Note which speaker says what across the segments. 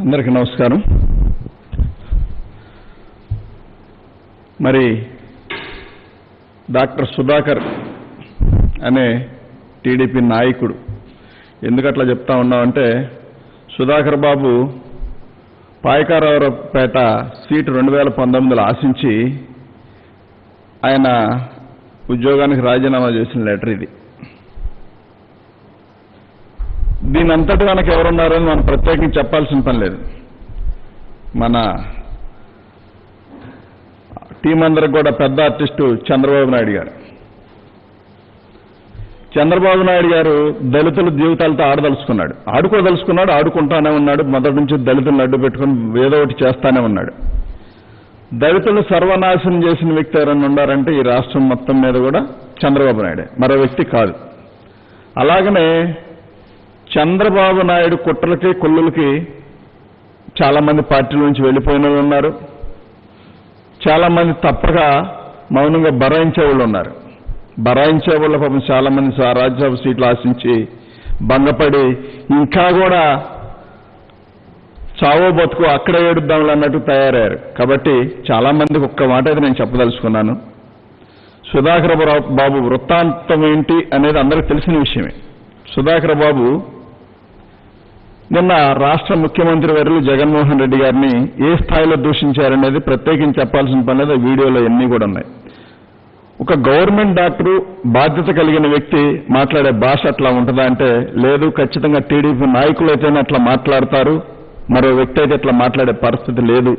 Speaker 1: అందరికీ నమస్కారం. మరి డాక్టర్ సుధాకర్ అనే టీడీపీ నాయకుడు ఎందుకట్లా చెప్తా ఉన్నామంటే, సుధాకర్ బాబు పాయకారావుపేట సీటు 2019లో ఆశించి ఆయన ఉద్యోగానికి రాజీనామా చేసిన లెటర్ ఇది. దీని అంతటి మనకు ఎవరున్నారని మనం ప్రత్యేకంగా చెప్పాల్సిన పని లేదు. మన టీం అందరికి కూడా పెద్ద ఆర్టిస్టు చంద్రబాబు నాయుడు గారు. చంద్రబాబు నాయుడు గారు దళితుల జీవితాలతో ఆడుకోదలుచుకున్నాడు, ఆడుకుంటానే ఉన్నాడు. మొదటి నుంచి దళితులను అడ్డు పెట్టుకుని ఏదో ఒకటి చేస్తానే ఉన్నాడు. దళితులు సర్వనాశనం చేసిన వ్యక్తి ఎవరైనా ఉన్నారంటే ఈ రాష్ట్రం మొత్తం మీద కూడా చంద్రబాబు నాయుడే, మరో వ్యక్తి కాదు. అలాగనే చంద్రబాబు నాయుడు కుట్రలకి కొల్లులకి చాలా మంది పార్టీల నుంచి వెళ్ళిపోయిన వాళ్ళు ఉన్నారు. చాలా మంది తప్పక మౌనంగా బరాయించే వాళ్ళు ఉన్నారు. బరాయించే వాళ్ళ పాపం చాలా మంది రాజ్యసభ సీట్లు ఆశించి భంగపడి ఇంకా కూడా చావో బతుకు అక్కడే ఏడుద్దాంలు అన్నట్టు తయారయ్యారు. కాబట్టి చాలా మందికి ఒక్క మాట అయితే నేను చెప్పదలుచుకున్నాను. సుధాకర్ బాబు వృత్తాంతం ఏంటి అనేది అందరికీ తెలిసిన విషయమే. సుధాకర్ బాబు నిన్న రాష్ట్ర ముఖ్యమంత్రి వర్యులు జగన్మోహన్ రెడ్డి గారిని ఏ స్థాయిలో దూషించారనేది ప్రత్యేకించి చెప్పాల్సిన పని లేదు. వీడియోలో ఎన్ని కూడా ఉన్నాయి. ఒక గవర్నమెంట్ డాక్టరు, బాధ్యత కలిగిన వ్యక్తి మాట్లాడే భాష అట్లా ఉంటుందా అంటే లేదు. ఖచ్చితంగా టీడీపీ నాయకులు అయితేనే అట్లా మాట్లాడతారు, మరో వ్యక్తి అయితే అట్లా మాట్లాడే పరిస్థితి లేదు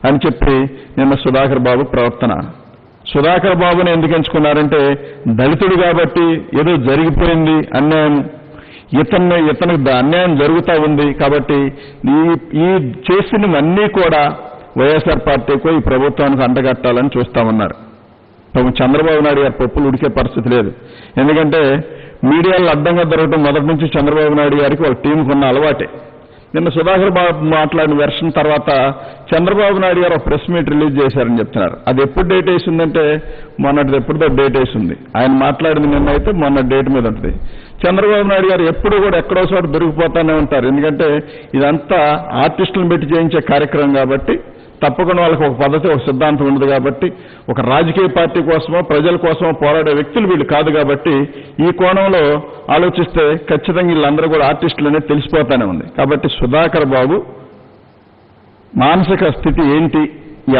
Speaker 1: అని చెప్పి నిన్న సుధాకర్ బాబు ప్రవర్తన. సుధాకర్ బాబుని ఎందుకు ఎంచుకున్నారంటే దళితుడు కాబట్టి ఏదో జరిగిపోయింది అన్యాయం, ఇతనికి అన్యాయం జరుగుతూ ఉంది కాబట్టి ఈ చేసినవన్నీ కూడా వైఎస్ఆర్ పార్టీకో ఈ ప్రభుత్వానికి అంటగట్టాలని చూస్తామన్నారు. చంద్రబాబు నాయుడు గారి పప్పులు ఉడికే పరిస్థితి లేదు. ఎందుకంటే మీడియాలో అడ్డంగా దొరకడం మొదటి నుంచి చంద్రబాబు నాయుడు గారికి వాళ్ళ టీంకు ఉన్న అలవాటే. నిన్న సుధాకర్ బాబు మాట్లాడిన వెర్షన్ తర్వాత చంద్రబాబు నాయుడు గారు ఒక ప్రెస్ మీట్ రిలీజ్ చేశారని చెప్తున్నారు. అది ఎప్పుడు డేట్ వేసిందంటే మొన్నటిది ఎప్పుడుదో డేట్ వేసింది. ఆయన మాట్లాడింది నిన్న అయితే మొన్న డేట్ మీద ఉంటుంది. చంద్రబాబు నాయుడు గారు ఎప్పుడు కూడా ఎక్కడో చోట దొరికిపోతానే ఉంటారు. ఎందుకంటే ఇదంతా ఆర్టిస్టులను పెట్టి చేయించే కార్యక్రమం కాబట్టి తప్పకుండా వాళ్ళకి ఒక పద్ధతి, ఒక సిద్ధాంతం ఉండదు. కాబట్టి ఒక రాజకీయ పార్టీ కోసమో ప్రజల కోసమో పోరాడే వ్యక్తులు వీళ్ళు కాదు. కాబట్టి ఈ కోణంలో ఆలోచిస్తే ఖచ్చితంగా వీళ్ళందరూ కూడా ఆర్టిస్టులు అనేది తెలిసిపోతానే ఉంది. కాబట్టి సుధాకర్ బాబు మానసిక స్థితి ఏంటి,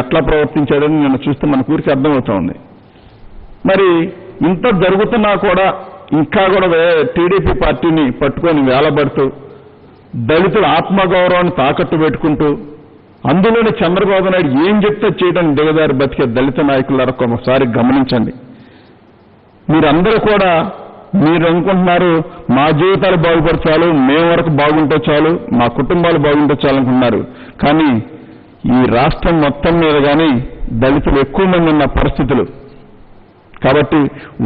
Speaker 1: ఎట్లా ప్రవర్తించాడని నిన్న చూస్తే మన ఊరికి అర్థమవుతా ఉంది. మరి ఇంత జరుగుతున్నా కూడా ఇంకా కూడా టీడీపీ పార్టీని పట్టుకొని వేలబడుతూ దళితుల ఆత్మగౌరవాన్ని తాకట్టు పెట్టుకుంటూ అందులోనే చంద్రబాబు నాయుడు ఏం చెప్తే చేయడం దిగదారి బతికే దళిత నాయకులారా ఒకసారి గమనించండి. మీరందరూ కూడా మీరు అనుకుంటున్నారు మా జీవితాలు బాగుపరచాలి, మేము వరకు బాగుంటే చాలు, మా కుటుంబాలు బాగుంటే చాలనుకుంటున్నారు. కానీ ఈ రాష్ట్రం మొత్తం మీద కానీ దళితులు ఎక్కువ మంది ఉన్న పరిస్థితులు. కాబట్టి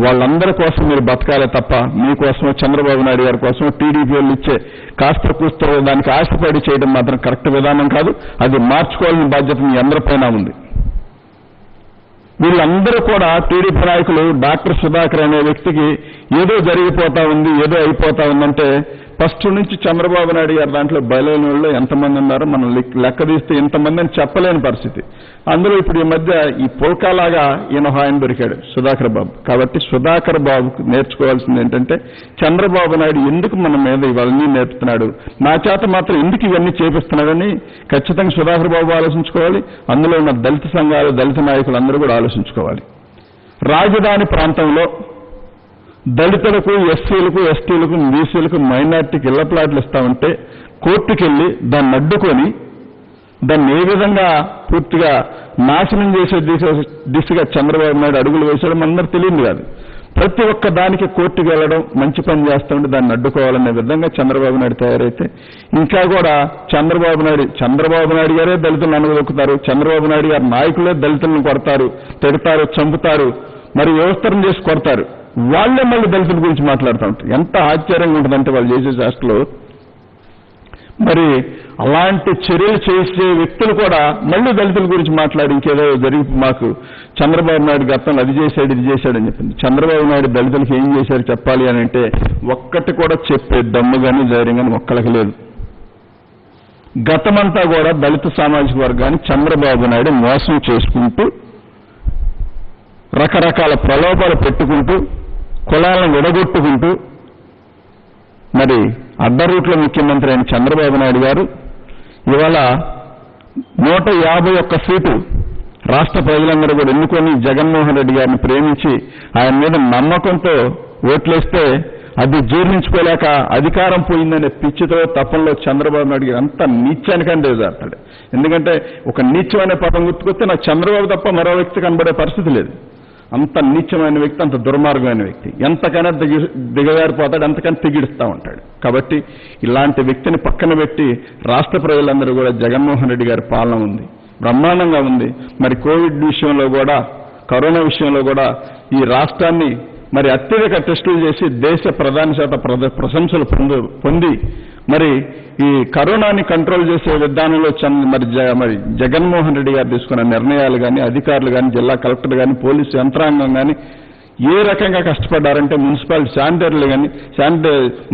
Speaker 1: వాళ్ళందరి కోసం మీరు బతకాలే తప్ప మీకోసమో చంద్రబాబు నాయుడు గారి కోసం టీడీపీ వాళ్ళు ఇచ్చే కాస్త కూస్తో దానికి ఆశపడి చేయడం మాత్రం కరెక్ట్ విధానం కాదు. అది మార్చుకోవాలని బాధ్యత మీ అందరిపైన ఉంది. వీళ్ళందరూ కూడా టీడీపీ నాయకులు డాక్టర్ సుధాకర్ అనే వ్యక్తికి ఏదో జరిగిపోతా ఉంది, ఏదో అయిపోతా ఉందంటే ఫస్ట్ నుంచి చంద్రబాబు నాయుడు గారు దాంట్లో బయలుదేరిన వాళ్ళు ఎంతమంది ఉన్నారో మనం లెక్క తీస్తే ఇంతమంది అని చెప్పలేని పరిస్థితి. అందులో ఇప్పుడు ఈ మధ్య ఈ పుల్కాలాగా ఈయన ఆయన దొరికాడు సుధాకర్ బాబు. కాబట్టి సుధాకర్ బాబుకు నేర్చుకోవాల్సింది ఏంటంటే చంద్రబాబు నాయుడు ఎందుకు మన మీద ఇవన్నీ నేర్పుతున్నాడు, నా చేత మాత్రం ఎందుకు ఇవన్నీ చేపిస్తున్నాడని ఖచ్చితంగా సుధాకర్ బాబు ఆలోచించుకోవాలి. అందులో ఉన్న దళిత సంఘాలు, దళిత నాయకులు అందరూ కూడా ఆలోచించుకోవాలి. రాజధాని ప్రాంతంలో దళితులకు, ఎస్సీలకు, ఎస్టీలకు, బీసీలకు, మైనార్టీకి ఇళ్ల ప్లాట్లు ఇస్తామంటే కోర్టుకెళ్లి దాన్ని అడ్డుకొని దాన్ని ఏ విధంగా పూర్తిగా నాశనం చేసే దిశగా చంద్రబాబు నాయుడు అడుగులు వేసాడో అందరూ తెలియదు కాదు. ప్రతి ఒక్క దానికి కోర్టుకు వెళ్లడం, మంచి పని చేస్తూ ఉంటే దాన్ని అడ్డుకోవాలనే విధంగా చంద్రబాబు నాయుడు తయారైతే ఇంకా కూడా చంద్రబాబు నాయుడు గారే దళితులను అనగదొక్కుతారు. చంద్రబాబు నాయుడు గారి నాయకులే దళితులను కొడతారు, తిడతారు, చంపుతారు, మరి వ్యవస్థరం చేసి కొడతారు. వాళ్లే మళ్ళీ దళితుల గురించి మాట్లాడుతూ ఉంటారు. ఎంత ఆశ్చర్యంగా ఉంటుందంటే వాళ్ళు చేసే శాస్త్రలో. మరి అలాంటి చర్యలు చేసే వ్యక్తులు కూడా మళ్ళీ దళితుల గురించి మాట్లాడి ఇంకేదో జరిగి మాకు చంద్రబాబు నాయుడు గతంలో అది చేశాడు, ఇది చేశాడని చెప్పింది. చంద్రబాబు నాయుడు దళితులకు ఏం చేశారు చెప్పాలి అని అంటే ఒక్కటి కూడా చెప్పే దమ్ము కానీ ధైర్యం కానీ ఒక్కళ్ళకి లేదు. గతమంతా కూడా దళిత సామాజిక వర్గాన్ని చంద్రబాబు నాయుడు మోసం చేసుకుంటూ రకరకాల ప్రలోభాలు పెట్టుకుంటూ కులాలను విడగొట్టుకుంటూ మరి అడ్డరూట్ల ముఖ్యమంత్రి అయిన చంద్రబాబు నాయుడు గారు ఇవాళ 151 సీటు రాష్ట్ర ప్రజలందరూ కూడా ఎన్నుకొని జగన్మోహన్ రెడ్డి గారిని ప్రేమించి ఆయన మీద నమ్మకంతో ఓట్లేస్తే అది జీర్ణించుకోలేక అధికారం పోయిందనే పిచ్చితో తప్పంలో చంద్రబాబు నాయుడు గారు అంత నీచానికని దిగజారుతాడు. ఎందుకంటే ఒక నీచమైన పదం గుర్తుకొస్తే నాకు చంద్రబాబు తప్ప మరో వ్యక్తి కనబడే పరిస్థితి లేదు. అంత నీచమైన వ్యక్తి, అంత దుర్మార్గమైన వ్యక్తి, ఎంతకైనా దిగజారిపోతాడు, ఎంతకైనా తెగిడుస్తూ ఉంటాడు. కాబట్టి ఇలాంటి వ్యక్తిని పక్కన పెట్టి రాష్ట్ర ప్రజలందరూ కూడా జగన్మోహన్ రెడ్డి గారి పాలన ఉంది, బ్రహ్మాండంగా ఉంది. మరి కోవిడ్ విషయంలో కూడా, కరోనా విషయంలో కూడా ఈ రాష్ట్రాన్ని మరి అత్యధిక టెస్టులు చేసి దేశ ప్రధాని చేత ప్రశంసలు పొంది మరి ఈ కరోనాని కంట్రోల్ చేసే విధానంలో మరి జగన్మోహన్ రెడ్డి గారు తీసుకున్న నిర్ణయాలు కానీ, అధికారులు కానీ, జిల్లా కలెక్టర్ కానీ, పోలీసు యంత్రాంగం కానీ ఏ రకంగా కష్టపడ్డారంటే మున్సిపాలిటీ శానిటర్లు కానీ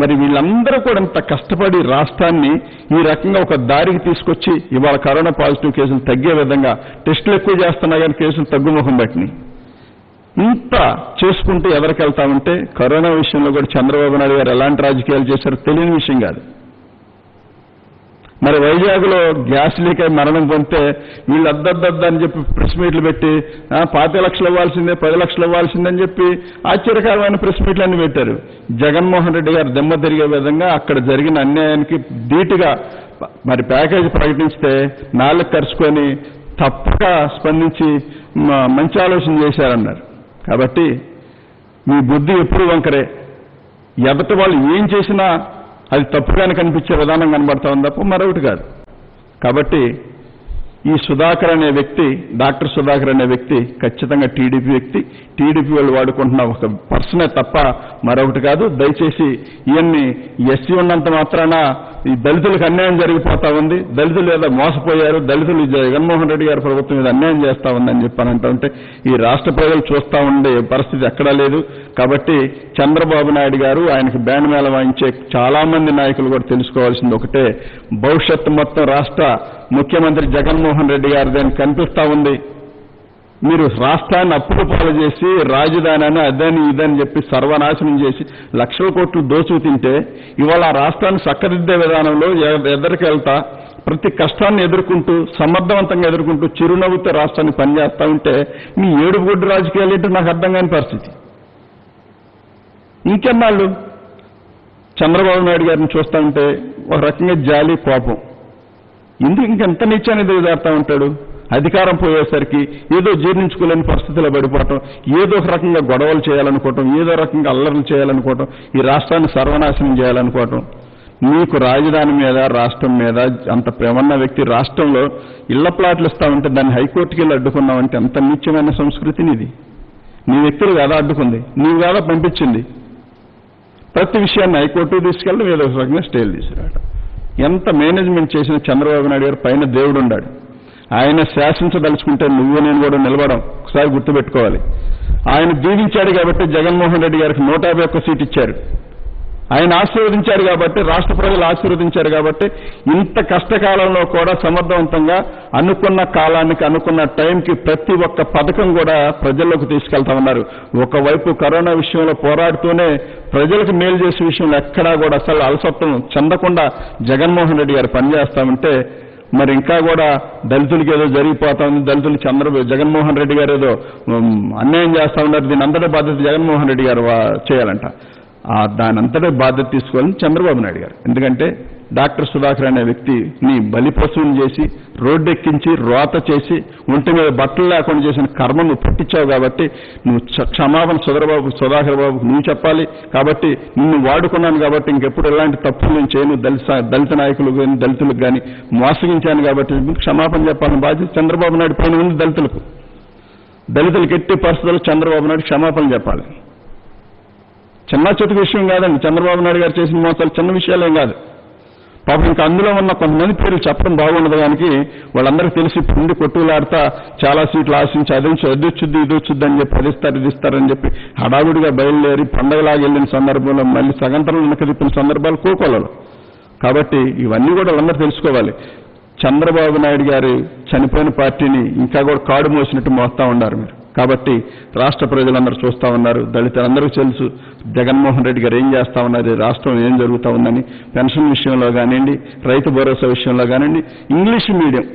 Speaker 1: మరి వీళ్ళందరూ కూడా ఇంత కష్టపడి రాష్ట్రాన్ని ఈ రకంగా ఒక దారికి తీసుకొచ్చి ఇవాళ కరోనా పాజిటివ్ కేసులు తగ్గే విధంగా టెస్టులు ఎక్కువ చేస్తున్నా కానీ కేసులు తగ్గుముఖం పట్టినాయి. ఇంత చేసుకుంటూ ఎదరికెళ్తామంటే కరోనా విషయంలో కూడా చంద్రబాబు నాయుడు గారు ఎలాంటి రాజకీయాలు చేశారో తెలియని విషయం కాదు. మరి వైజాగ్లో గ్యాస్ లీక్ అయి మరణం పొందితే వీళ్ళు అని చెప్పి ప్రెస్ మీట్లు పెట్టి 5 లక్షలు ఇవ్వాల్సిందే, 10 లక్షలు ఇవ్వాల్సిందని చెప్పి ఆశ్చర్యకరమైన ప్రెస్ మీట్లన్నీ పెట్టారు. జగన్మోహన్ రెడ్డి గారు దెమ్మ తిరిగే విధంగా అక్కడ జరిగిన అన్యాయానికి ధీటుగా మరి ప్యాకేజీ ప్రకటిస్తే నాలుగు ఖర్చుకొని తప్పక స్పందించి మంచి ఆలోచన చేశారన్నారు. కాబట్టి మీ బుద్ధి ఎప్పుడు వంకరే, ఎదటి వాళ్ళు ఏం చేసినా అది తప్పుగానే కనిపించే విధానం కనబడతా ఉంది తప్ప మరొకటి కాదు. కాబట్టి ఈ సుధాకర్ అనే వ్యక్తి, డాక్టర్ సుధాకర్ అనే వ్యక్తి ఖచ్చితంగా టీడీపీ వ్యక్తి, టీడీపీ వాళ్ళు వాడుకుంటున్న ఒక పర్సనే తప్ప మరొకటి కాదు. దయచేసి ఇవన్నీ ఎస్సీ ఉన్నంత మాత్రాన ఈ దళితులకు అన్యాయం జరిగిపోతా ఉంది, దళితులు ఏదో మోసపోయారు, దళితులు జగన్మోహన్ రెడ్డి గారి ప్రభుత్వం మీద అన్యాయం చేస్తా ఉందని చెప్పానంటే ఈ రాష్ట్ర ప్రజలు చూస్తా ఉండే పరిస్థితి ఎక్కడా లేదు. కాబట్టి చంద్రబాబు నాయుడు గారు, ఆయనకు బ్యాండ్ మేళ వాయించే చాలా మంది నాయకులు కూడా తెలుసుకోవాల్సింది ఒకటే, భవిష్యత్తు మొత్తం రాష్ట్ర ముఖ్యమంత్రి జగన్మోహన్ రెడ్డి గారిదని కనిపిస్తా ఉంది. మీరు రాష్ట్రాన్ని అప్పులు పాలు చేసి రాజధాని అదని ఇదని చెప్పి సర్వనాశనం చేసి లక్షల కోట్లు దోచుకు తింటే ఇవాళ ఆ రాష్ట్రాన్ని చక్కదిద్దే విధానంలో ఎదురుకెళ్తా ప్రతి కష్టాన్ని ఎదుర్కొంటూ సమర్థవంతంగా ఎదుర్కొంటూ చిరునవ్వుతో రాష్ట్రాన్ని పనిచేస్తా ఉంటే మీ ఏడుగుడ్డు రాజకీయాలు ఏంటో నాకు అర్థం కాని పరిస్థితి. ఇంకెన్నాళ్ళు చంద్రబాబు నాయుడు గారిని చూస్తా ఉంటే ఒక రకంగా జాలి, కోపం. ఎందుకు ఇంకెంత నీచాన్ని దిగజారుతా ఉంటాడు? అధికారం పోయేసరికి ఏదో జీర్ణించుకోలేని పరిస్థితిలో పడిపోవటం, ఏదో ఒక రకంగా గొడవలు చేయాలనుకోవటం, ఏదో రకంగా అల్లర్లు చేయాలనుకోవటం, ఈ రాష్ట్రాన్ని సర్వనాశనం చేయాలనుకోవటం. మీకు రాజధాని మీద, రాష్ట్రం మీద అంత ప్రేమన్న వ్యక్తి రాష్ట్రంలో ఇళ్ల ప్లాట్లు ఇస్తా ఉంటే దాన్ని హైకోర్టుకి వెళ్ళి అడ్డుకున్నామంటే ఎంత నీచమైన సంస్కృతిని ఇది. నీ వ్యక్తులు కాదా అడ్డుకుంది, నీవు కాదా పంపించింది. ప్రతి విషయాన్ని హైకోర్టుకు తీసుకెళ్ళడం, ఏదో ఒక రకంగా స్టేలు తీసుకురావడం. ఎంత మేనేజ్మెంట్ చేసిన చంద్రబాబు నాయుడు గారు పైన దేవుడు ఉన్నాడు. ఆయన శాసించదలుచుకుంటే నువ్వు నేను కూడా నిలబడం ఒకసారి గుర్తుపెట్టుకోవాలి. ఆయన దీవించాడు కాబట్టి జగన్మోహన్ రెడ్డి గారికి 151 సీట్ ఇచ్చారు. ఆయన ఆశీర్వదించారు కాబట్టి, రాష్ట్ర ప్రజలు ఆశీర్వదించారు కాబట్టి ఇంత కష్టకాలంలో కూడా సమర్థవంతంగా అనుకున్న కాలానికి, అనుకున్న టైంకి ప్రతి ఒక్క పథకం కూడా ప్రజల్లోకి తీసుకెళ్తా ఉన్నారు. ఒకవైపు కరోనా విషయంలో పోరాడుతూనే ప్రజలకు మేలు చేసే విషయంలో ఎక్కడా కూడా అసలు అలసత్వం చెందకుండా జగన్మోహన్ రెడ్డి గారు పనిచేస్తామంటే మరి ఇంకా కూడా దళితులకి ఏదో జరిగిపోతా ఉంది, దళితులు జగన్మోహన్ రెడ్డి గారు ఏదో అన్యాయం చేస్తా ఉన్నారు, దీని అంతటా బాధ్యత జగన్మోహన్ రెడ్డి గారు చేయాలంట. దాని అంతటా బాధ్యత తీసుకోవాలని చంద్రబాబు నాయుడు గారు. ఎందుకంటే డాక్టర్ సుధాకర్ అనే వ్యక్తిని బలిపశువుని చేసి, రోడ్డెక్కించి, రోత చేసి, ఒంటి మీద బట్టలు లేకుండా చేసిన కర్మ నువ్వు పట్టించావు కాబట్టి నువ్వు క్షమాపణ సుధాకర్ బాబుకు నువ్వు చెప్పాలి. కాబట్టి నిన్ను వాడుకున్నాను కాబట్టి ఇంకెప్పుడు ఎలాంటి తప్పులు నేను చేయను, దళిత నాయకులు కానీ దళితులకు కానీ మోసగించాను కాబట్టి క్షమాపణ చెప్పాలని బాధ్యత చంద్రబాబు నాయుడు పైన ఉంది. దళితులకు ఎట్టి పరిస్థితుల్లో చంద్రబాబు నాయుడు క్షమాపణ చెప్పాలి. చిన్న చెట్టు విషయం కాదండి, చంద్రబాబు నాయుడు గారు చేసిన మోసాలు చిన్న విషయాలేం కాదు. పాపం ఇంకా అందులో ఉన్న కొంతమంది పేర్లు చెప్పడం బాగుండదు. దానికి వాళ్ళందరికీ తెలిసి పుండి కొట్టులాడుతా చాలా సీట్లు ఆశించి అదొచ్చుద్ది ఇదొచ్చుద్ది అని చెప్పి ఇది ఇస్తారని చెప్పి హడావుడిగా బయలుదేరి పండగలాగా వెళ్ళిన సందర్భంలో మళ్ళీ సగంతరం వెనక తిప్పిన సందర్భాలు కోకోలలో. కాబట్టి ఇవన్నీ కూడా వాళ్ళందరూ తెలుసుకోవాలి. చంద్రబాబు నాయుడు గారు చనిపోయిన పార్టీని ఇంకా కూడా కాడు మోసినట్టు మోస్తా ఉన్నారు మీరు. కాబట్టి రాష్ట్ర ప్రజలందరూ చూస్తూ ఉన్నారు, దళితులందరికీ తెలుసు జగన్మోహన్ రెడ్డి గారు ఏం చేస్తా ఉన్నారు, రాష్ట్రం ఏం జరుగుతూ ఉందని. పెన్షన్ విషయంలో కానివ్వండి, రైతు భరోసా విషయంలో కానివ్వండి, ఇంగ్లీష్ మీడియం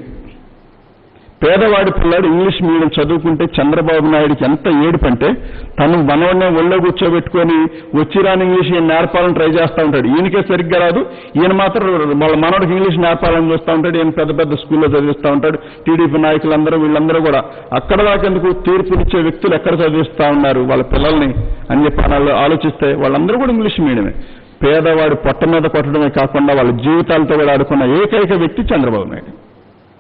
Speaker 1: పేదవాడి పిల్లాడు ఇంగ్లీష్ మీడియం చదువుకుంటే చంద్రబాబు నాయుడికి ఎంత ఏడుపంటే తను మనవడినే ఒళ్ళో కూర్చోబెట్టుకొని వచ్చిరాని ఇంగ్లీష్ ఈయన నేర్పాలని ట్రై చేస్తూ ఉంటాడు. ఈయనకే సరిగ్గా రాదు, ఈయన మాత్రం వాళ్ళ మనవడికి ఇంగ్లీష్ నేర్పాలని చూస్తూ ఉంటాడు. ఈయన పెద్ద పెద్ద స్కూల్లో చదివిస్తూ ఉంటాడు. టీడీపీ నాయకులందరూ వీళ్ళందరూ కూడా అక్కడ దాకెందుకు తీర్పునిచ్చే వ్యక్తులు ఎక్కడ చదివిస్తూ ఉన్నారు వాళ్ళ పిల్లల్ని అని చెప్పి ఆలోచిస్తే వాళ్ళందరూ కూడా ఇంగ్లీష్ మీడియమే. పేదవాడు పొట్ట మీద కొట్టడమే కాకుండా వాళ్ళ జీవితాలతో కూడా ఆడుకున్న ఏకైక వ్యక్తి చంద్రబాబు నాయుడు.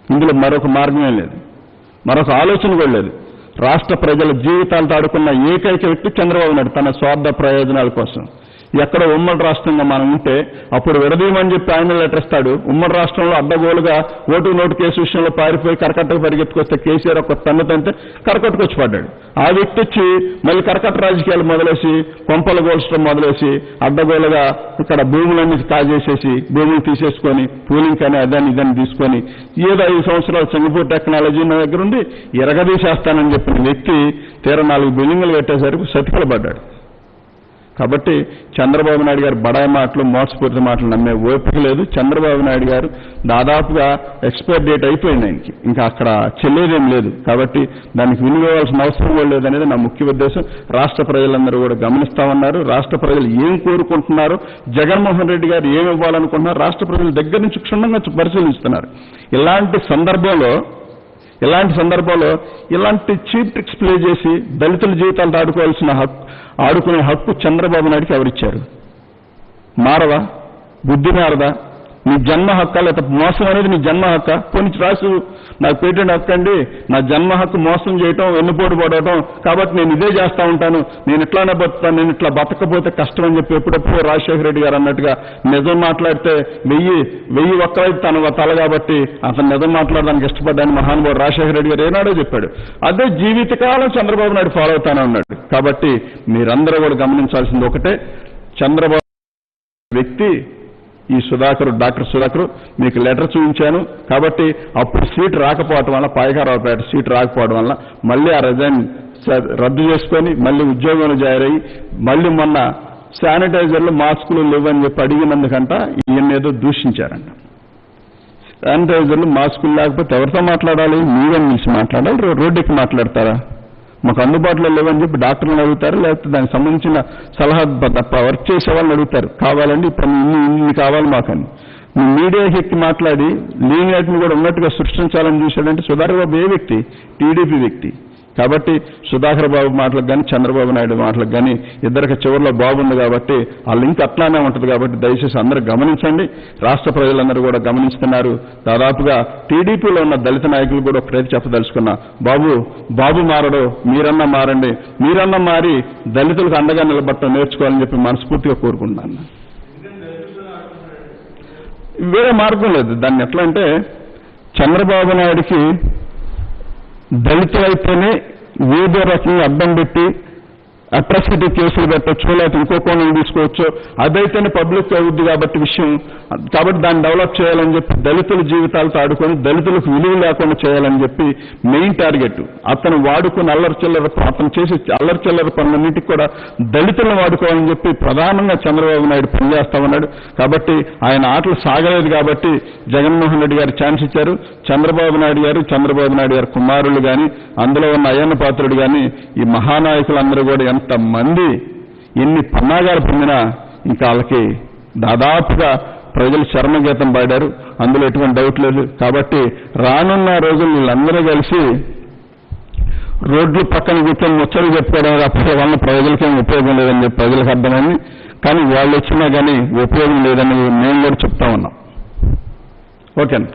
Speaker 1: ఇందులో మరొక మార్గమే లేదు, మరొక ఆలోచన కూడా లేదు. రాష్ట్ర ప్రజల జీవితాలతో ఆడుకున్న ఏకైక వ్యక్తి చంద్రబాబు నాయుడు తన స్వార్థ ప్రయోజనాల కోసం. ఎక్కడ ఉమ్మడి రాష్ట్రంగా మనం ఉంటే అప్పుడు విడదీయమని చెప్పి ఆయన లెటర్ ఇస్తాడు. ఉమ్మడి రాష్ట్రంలో అడ్డగోలుగా ఓటు నోటు కేసు విషయంలో పారిపోయి కరకట్టకు పరిగెత్తుకొస్తే కేసీఆర్ ఒక తన్నుతంటే కరకట్టకు వచ్చి పడ్డాడు. ఆ వ్యక్తి వచ్చి మళ్ళీ కరకట్ట రాజకీయాలు మొదలేసి కొంపలు గోల్చడం మొదలేసి అడ్డగోలుగా ఇక్కడ భూములన్నీ కాజేసేసి భూములు తీసేసుకొని పూలింగ్ కానీ అదాన్ని ఇదాన్ని తీసుకొని ఏదో 5 సంవత్సరాలు సింగపూర్ టెక్నాలజీ నా దగ్గర ఉండి ఎరగదీసేస్తానని చెప్పిన వ్యక్తి తీరా 4 బిల్డింగులు కట్టేసరికి సతికిల పడ్డాడు. కాబట్టి చంద్రబాబు నాయుడు గారు బడాయి మాటలు మోసపూరిత మాటలు నమ్మే ఓపిక లేదు. చంద్రబాబు నాయుడు గారు దాదాపుగా ఎక్స్పైర్ డేట్ అయిపోయింది ఆయనకి, ఇంకా అక్కడ చెల్లేదేం లేదు. కాబట్టి దానికి వినియోగాల్సిన అవసరం కూడా లేదనేది నా ముఖ్య ఉద్దేశం. రాష్ట్ర ప్రజలందరూ కూడా గమనిస్తా ఉన్నారు. రాష్ట్ర ప్రజలు ఏం కోరుకుంటున్నారో, జగన్మోహన్ రెడ్డి గారు ఏమి ఇవ్వాలనుకుంటున్నారో రాష్ట్ర ప్రజల దగ్గర నుంచి క్షుణ్ణంగా పరిశీలిస్తున్నారు. ఇలాంటి సందర్భంలో ఇలాంటి చీప్ ట్రిక్స్ ప్లే చేసి దళితుల జీవితాలతో ఆడుకునే హక్కు చంద్రబాబు నాయుడికి ఎవరిచ్చారు? మారదా? బుద్ధి మారదా? నీ జన్మ హక్కా, లేకపోతే మోసం అనేది నీ జన్మ హక్కా? కొన్ని రాసు నాకు పేటెంట్ హక్కు అండి, నా జన్మ హక్కు మోసం చేయటం, వెన్నుపోటు పడటం, కాబట్టి నేను ఇదే చేస్తా ఉంటాను, నేను ఇట్లానే బతుకుతాను, నేను ఇట్లా బతకపోతే కష్టం అని చెప్పి ఎప్పుడెప్పుడు రాజశేఖర రెడ్డి గారు అన్నట్టుగా నిజం మాట్లాడితే 1000 ఒక్కరైతే తన తల కాబట్టి అతను నిజం మాట్లాడడానికి ఇష్టపడ్డాను మహానుభావుడు రాజశేఖర రెడ్డి గారు ఏనాడో చెప్పాడు. అదే జీవితకాలం చంద్రబాబు నాయుడు ఫాలో అవుతానే ఉన్నాడు. కాబట్టి మీరందరూ కూడా గమనించాల్సింది ఒకటే, చంద్రబాబు వ్యక్తి ఈ డాక్టర్ సుధాకర్ మీకు లెటర్ చూపించాను కాబట్టి అప్పుడు సీట్ రాకపోవడం వల్ల, పాయకారావుపేట సీట్ రాకపోవడం వల్ల మళ్ళీ ఆ రిజైన్ రద్దు చేసుకొని మళ్ళీ ఉద్యోగంలో జాయిన్ అయ్యి మళ్ళీ మొన్న శానిటైజర్లు మాస్కులు లేవని చెప్పి అడిగినందుకంట ఈయన ఏదో దూషించారంట. శానిటైజర్లు మాస్కులు లేకపోతే ఎవరితో మాట్లాడాలి? మీరే నిలిచి మాట్లాడాలి, రోడ్డుకి మాట్లాడతారా? మాకు అందుబాటులో లేవని చెప్పి డాక్టర్లను అడుగుతారు, లేకపోతే దానికి సంబంధించిన సలహా తప్ప వర్క్ చేసే వాళ్ళని అడుగుతారు. కావాలండి ఇప్పుడు ఇన్ని కావాలి మాకని. మీడియాకి ఎక్కి మాట్లాడి లీనియాటిని కూడా ఉన్నట్టుగా సృష్టించాలని చూశాడంటే సుధాకర్ బాబు ఏ వ్యక్తి? టీడీపీ వ్యక్తి. కాబట్టి సుధాకర్ బాబు మాటలకు కానీ చంద్రబాబు నాయుడు మాటలకు కానీ ఇద్దరికి చివరిలో బాగుంది కాబట్టి ఆ లింక్ అట్లానే ఉంటుంది. కాబట్టి దయచేసి అందరూ గమనించండి. రాష్ట్ర ప్రజలందరూ కూడా గమనిస్తున్నారు. దాదాపుగా టీడీపీలో ఉన్న దళిత నాయకులు కూడా ఒకటే చెప్పదలుచుకున్నా, బాబు మారడు, మీరన్నా మారండి, మీరన్నా మారి దళితులకు అండగా నిలబడటం నేర్చుకోవాలని చెప్పి మనస్ఫూర్తిగా కోరుకుంటున్నాను. వేరే మార్గం లేదు. దాన్ని ఎట్లా అంటే చంద్రబాబు నాయుడికి దళితులైతేనే ఏదో రకంగా అడ్డం పెట్టి అట్రాసిటీ కేసులు పెట్టచ్చు, లేకపోతే ఇంకో కోణం తీసుకోవచ్చు, అదైతేనే పబ్లిక్ అవుద్ది కాబట్టి విషయం. కాబట్టి దాన్ని డెవలప్ చేయాలని చెప్పి దళితుల జీవితాలతో ఆడుకొని దళితులకు విలువ లేకుండా చేయాలని చెప్పి మెయిన్ టార్గెట్. అతను వాడుకుని అతను చేసే అల్లరిచిల్లర పనులన్నింటికి కూడా దళితులను వాడుకోవాలని చెప్పి ప్రధానంగా చంద్రబాబు నాయుడు పనిచేస్తా ఉన్నాడు. కాబట్టి ఆయన ఆటలు సాగలేదు కాబట్టి జగన్మోహన్ రెడ్డి గారు ఛాన్స్ ఇచ్చారు. చంద్రబాబు నాయుడు గారు కుమారులు కానీ, అందులో ఉన్న అయ్యన్న పాత్రుడు కానీ, ఈ మహానాయకులందరూ కూడా ఎంతమంది ఎన్ని పన్నాగాలు పొందినా ఇంకా వాళ్ళకి దాదాపుగా ప్రజలు చర్మగీతం పాడారు, అందులో ఎటువంటి డౌట్ లేదు. కాబట్టి రానున్న రోజులు వీళ్ళందరూ కలిసి రోడ్లు పక్కన కూర్చొని ముచ్చలు చెప్పుకోవడం తప్ప వల్ల ప్రజలకేం ఉపయోగం లేదని చెప్పి ప్రజలకు అర్థమైంది. కానీ వాళ్ళు వచ్చినా కానీ ఉపయోగం లేదని మేము కూడా చెప్తా ఉన్నాం. ఓకేనా?